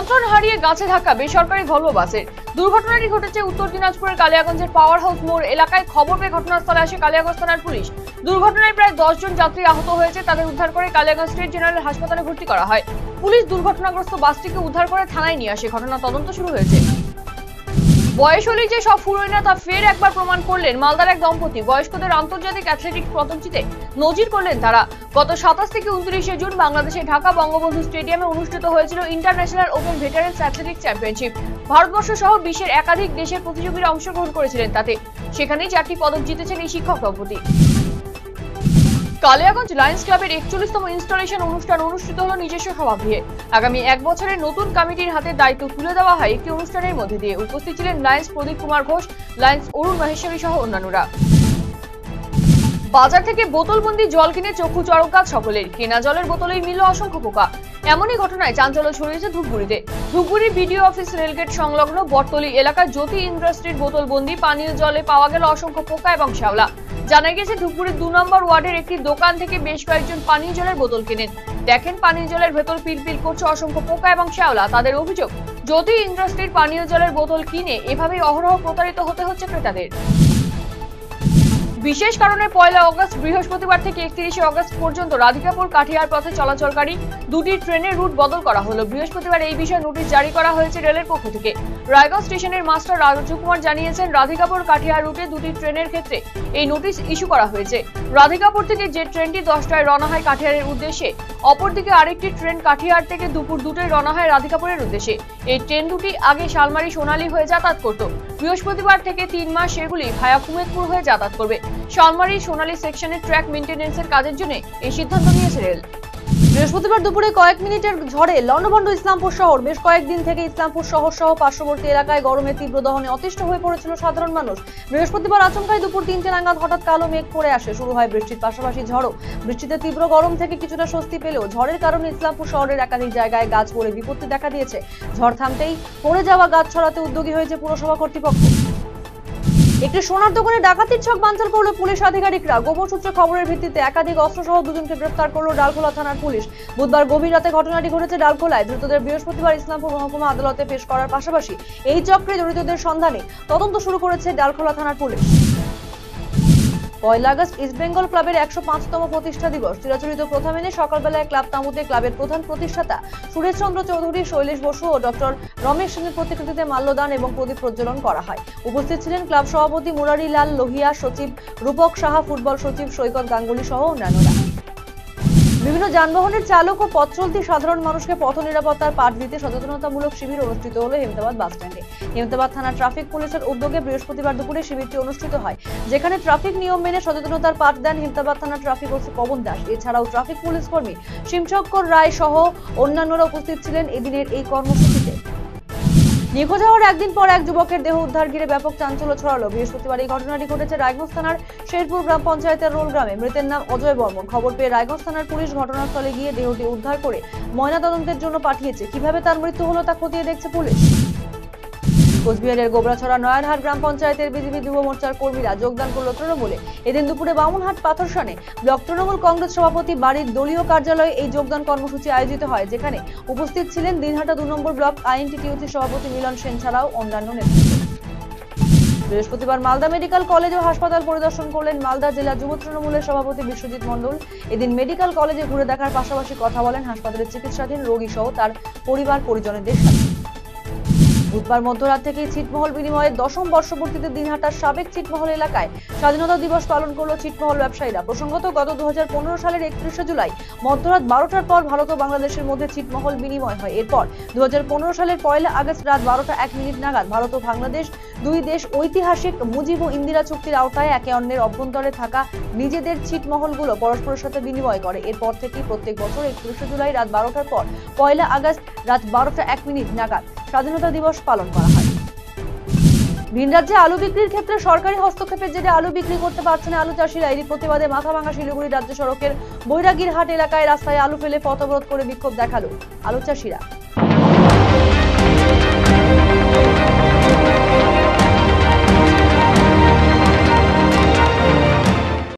নিয়ন্ত্রণ হারিয়ে গাছে ধাক্কা বেসরকারি ভলভো বাসের। দুর্ঘটনাটি ঘটেছে উত্তর দিনাজপুরের কালিয়াগঞ্জের পাওয়ার হাউস মোড় এলাকায়। খবর পেয়ে ঘটনাস্থলে আসে কালিয়াগঞ্জ থানার পুলিশ। দুর্ঘটনায় প্রায় 10 জন যাত্রী আহত হয়েছে। তাদের উদ্ধার করে কালিয়াগঞ্জ স্টেট জেনারেল হাসপাতালে ভর্তি করা হয়। পুলিশ দুর্ঘটনাগ্রস্ত বাসটিকে উদ্ধার করে থানায় নিয়ে আসে। ঘটনা তদন্ত শুরু হয়েছে। বয়স হলেই যে সব ফুরোয় না তা ফের একবার প্রমাণ করলেন মালদার এক দম্পতি। বয়স্কদের আন্তর্জাতিক অ্যাথলেটিক্স প্রতিযোগিতাতে নজির করলেন তারা। গত 27 থেকে 29 জুন বাংলাদেশে ঢাকা বঙ্গবন্ধু স্টেডিয়ামে অনুষ্ঠিত হয়েছিল international open veterans athletics championship. Bharatvarsha সহ বিশ্বের একাধিক দেশের প্রতিযোগীরা অংশগ্রহণ করেছিলেন তাতে। সেখানেই 4টি পদক জিতেছেন এই শিক্ষক দম্পতি। কালিয়াগঞ্জ লায়ন্স ক্লাবের 41তম ইনস্টলেশন অনুষ্ঠান অনুষ্ঠিত হলো নিজস্ব সভাগৃহে। আগামী 1 বছরের নতুন কমিটির হাতে দায়িত্ব তুলে দেওয়া হয় একটি অনুষ্ঠানের মধ্যে দিয়ে। উপস্থিত ছিলেন লায়ন্স প্রদীপ কুমার ঘোষ, লায়ন্স অরুণ মহেশ্বরী সহ অন্যান্যরা। বাজার থেকে বোতলবন্দি জল কিনে চক্ষু চড়ক সকলের। কেনা জলের বোতলেই মিলল অসংখ্য পোকা। এমনই ঘটনায় চাঞ্চল্য ছড়িয়েছে ধূপগুড়িতে। ধূপগুড়ি বিডিও অফিস রেলগেট সংলগ্ন বটতলি এলাকার জ্যোতি ইন্ডাস্ট্রির বোতলবন্দি পানীয় জলে পাওয়া গেল অসংখ্য পোকা এবং শ্যাওলা। জানা গেছে ধূপগুড়ির 2 নম্বর ওয়ার্ডের একটি দোকান থেকে বেশ কয়েকজন পানীয় জলের বোতল কেনেন। দেখেন পানীয় জলের ভেতর পিলপিল করছে অসংখ্য পোকা এবং শ্যাওলা। তাদের অভিযোগ, জ্যোতি ইন্ডাস্ট্রির পানীয় জলের বোতল কিনে এভাবেই অহরহ প্রতারিত হতে হচ্ছে ক্রেতাদের। বিশেষ কারণে 1 আগস্ট বৃহস্পতিবার থেকে 31 আগস্ট পর্যন্ত রাধিকাপুর কাঠিয়ার পথে চলাচলকারী 2টি ট্রেনের রুট বদল করা হলো। বৃহস্পতিবার এই বিষয়ে নোটিশ জারি করা হয়েছে রেলের পক্ষ থেকে। রায়গঞ্জ স্টেশনের মাস্টার রাজু কুমার জানিয়েছেন, রাধিকাপুর কাঠিয়ার রুটে 2টি ট্রেনের ক্ষেত্রে এই নোটিশ ইস্যু করা হয়েছে। রাধিকাপুর থেকে যে ট্রেনটি 10টায় রওনা হয় কাঠিয়ারের উদ্দেশ্যে, অপরদিকে আরেকটি ট্রেন কাঠিয়ার থেকে দুপুর 2টায় রওনা হয় রাধিকাপুরের উদ্দেশ্যে। এই ট্রেন দুটি আগে শালমারি সোনালী হয়ে যাতায়াত করত। বৃহস্পতিবার থেকে 3 মাস সেগুলি ভায়া কুমেদপুর হয়ে যাতায়াত করবে। শালমারি সোনালী সেকশনের ট্র্যাক মেইনটেনেন্সের কাজের জন্য এই সিদ্ধান্ত নিয়েছে রেল। বৃহস্পতিবার দুপুরে কয়েক মিনিটের ঝড়ে লন্ডভন্ড ইসলামপুর শহর। বেশ কয়েকদিন থেকে ইসলামপুর শহর সহ পার্শ্ববর্তী এলাকায় গরমে তীব্র দহনে অতিষ্ঠ হয়ে পড়েছিল সাধারণ মানুষ। বৃহস্পতিবার আচমকাই দুপুর 3টে নাগাদ হঠাৎ কালো মেঘ পড়ে আসে। শুরু হয় বৃষ্টির পাশাপাশি ঝড়ও। বৃষ্টিতে তীব্র গরম থেকে কিছুটা স্বস্তি পেলেও ঝড়ের কারণে ইসলামপুর শহরের একাধিক জায়গায় গাছ পড়ে বিপত্তি দেখা দিয়েছে। ঝড় থামতেই পড়ে যাওয়া গাছ ছড়াতে উদ্যোগী হয়েছে পুরসভা কর্তৃপক্ষ। একটি সোনার দোকানে ডাকাতির ছক বানচাল করলো পুলিশ আধিকারিকরা। গোপন সূত্রে খবরের ভিত্তিতে একাধিক অস্ত্রসহ 2 জনকে গ্রেফতার করলো ডালখোলা থানার পুলিশ। বুধবার গভীর রাতে ঘটনাটি ঘটেছে ডালখোলায়। ধৃতদের বৃহস্পতিবার ইসলামপুর মহকুমা আদালতে পেশ করার পাশাপাশি এই চক্রে জড়িতদের সন্ধানে তদন্ত শুরু করেছে ডালখোলা থানার পুলিশ। 1 আগস্ট ইস্ট বেঙ্গল ক্লাবের 105তম প্রতিষ্ঠা দিবস। চিরাচরিত প্রথা মেনে সকালবেলায় ক্লাব তাঁবুতে ক্লাবের প্রধান প্রতিষ্ঠাতা সুরেশ চন্দ্র চৌধুরী, শৈলেশ বসু ও ডক্টর রমেশ সিংয়ের প্রতিকৃতিতে মাল্যদান এবং প্রদীপ প্রজ্বলন করা হয়। উপস্থিত ছিলেন ক্লাব সভাপতি মুরারি লাল লোহিয়া, সচিব রূপক সাহা, ফুটবল সচিব সৈকত গাঙ্গুলি সহ অন্যান্যরা। বিভিন্ন যানবাহনের চালক ও পথ চলতি সাধারণ মানুষকে পথ নিরাপত্তার পাঠ দিতে সচেতনতামূলক শিবির অনুষ্ঠিত হলো হেমতাবাদ বাস স্ট্যান্ডে। হেমতাবাদ থানা ট্রাফিক পুলিশের উদ্যোগে বৃহস্পতিবার দুপুরে শিবিরটি অনুষ্ঠিত হয়, যেখানে ট্রাফিক নিয়ম মেনে সচেতনতার পাঠ দেন হেমতাবাদ থানা ট্রাফিক ওসি পবন দাস। এছাড়াও ট্রাফিক পুলিশ কর্মী শিবচক্কর রায় সহ অন্যান্যরা উপস্থিত ছিলেন এদিনের এই কর্মসূচিতে। নিখোঁজ হওয়ার একদিন পর এক যুবকের দেহ উদ্ধার ঘিরে ব্যাপক চাঞ্চল্য ছড়ালো। বৃহস্পতিবার এই ঘটনাটি ঘটেছে রায়গঞ্জ থানার শেরপুর গ্রাম পঞ্চায়েতের রোল গ্রামে। মৃতের নাম অজয় বর্মন। খবর পেয়ে রায়গঞ্জ থানার পুলিশ ঘটনাস্থলে গিয়ে দেহটি উদ্ধার করে ময়নাতদন্তের জন্য পাঠিয়েছে। কিভাবে তার মৃত্যু হলো তা খতিয়ে দেখছে পুলিশ। কোচবিহারের গোবরাছড়া নয়ারহাট গ্রাম পঞ্চায়েতের বিজেপি যুব মোর্চার কর্মীরা যোগদান করল তৃণমূলে। এদিন দুপুরে বামুনহাট পাথরসানে ব্লক তৃণমূল কংগ্রেস সভাপতি বাড়ির দলীয় কার্যালয়ে এই যোগদান কর্মসূচি আয়োজিত হয়, যেখানে উপস্থিত ছিলেন দিনহাটা 2 নম্বর ব্লক আইএনটিটিউসি সভাপতি মিলন সেন ছাড়াও অন্যান্য নেতৃত্ব। বৃহস্পতিবার মালদা মেডিকেল কলেজ ও হাসপাতাল পরিদর্শন করলেন মালদা জেলা যুব তৃণমূলের সভাপতি বিশ্বজিৎ মণ্ডল। এদিন মেডিকেল কলেজে ঘুরে দেখার পাশাপাশি কথা বলেন হাসপাতালের চিকিৎসাধীন রোগী সহ তার পরিবার পরিজনদের সাথে। বুধবার মধ্যরাত থেকে ছিটমহল বিনিময়ের 10ম বর্ষপূর্তিতে দিনহাটার সাবেক ছিটমহল এলাকায় স্বাধীনতা দিবস পালন করল ছিটমহল ব্যবসায়ীরা। প্রসঙ্গত, গত 2015 সালের 31 জুলাই মধ্যরাত 12টার পর ভারত ও বাংলাদেশের মধ্যে ছিটমহল বিনিময় হয়। এরপর 2015 সালের 1 আগস্ট রাত 12টা 1 মিনিট নাগাদ ভারত ও বাংলাদেশ দুই দেশ ঐতিহাসিক মুজিব ও ইন্দিরা চুক্তির আওতায় একে অন্যের অভ্যন্তরে থাকা নিজেদের ছিটমহলগুলো পরস্পরের সাথে বিনিময় করে। এরপর থেকেই প্রত্যেক বছর 31 জুলাই রাত 12টার পর 1 আগস্ট রাত 12টা 1 মিনিট নাগাদ স্বাধীনতা দিবস পালন করা হয়। ভিন রাজ্যে আলু বিক্রির ক্ষেত্রে সরকারি হস্তক্ষেপের জেরে আলু বিক্রি করতে পারছে না আলু চাষিরা। এরই প্রতিবাদে মাথাভাঙা শিলিগুড়ি রাজ্য সড়কের বৈরাগীরহাট এলাকায় রাস্তায় আলু ফেলে পথ অবরোধ করে বিক্ষোভ দেখালো আলু চাষিরা।